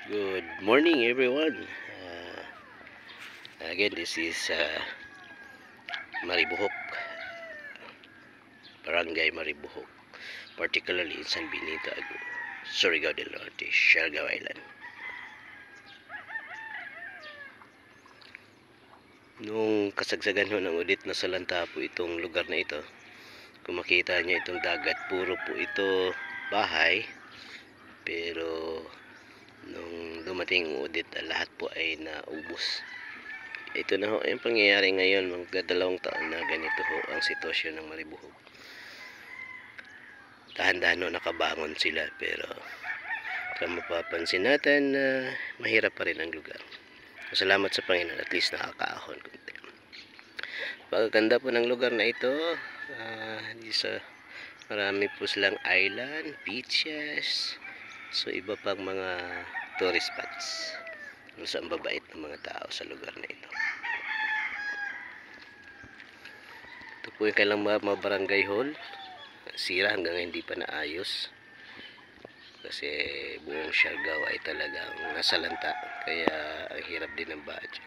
Good morning, everyone. Again, this is Maribohok, Barangay Maribohok, particularly in San Benito, Surigao del Norte, Siargao Island. Nung kasagsagan ho ng udit na salanta po itong lugar na ito, kung makita nyo itong dagat, puro po ito bahay, pero nung dumating udit, lahat po ay naubos. Ito na ho yung pangyayari ngayon, mga 2 taon na ganito ho ang sitwasyon ng Maribohok. Dahan-dahan ho nakabangon sila, pero kung mapapansin natin na mahirap pa rin ang lugar. Salamat sa Panginoon, at least nakakaahon konti. Pagkaganda po ng lugar na ito, marami po silang island, beaches, so iba pang mga tourist spots. So ang babait ng mga tao sa lugar na ito. Ito po yung kailang mga barangay hall. Sira hanggang hindi pa naayos. Kasi buong Siargao ay talagang nasalanta. Kaya ang hirap din ng budget.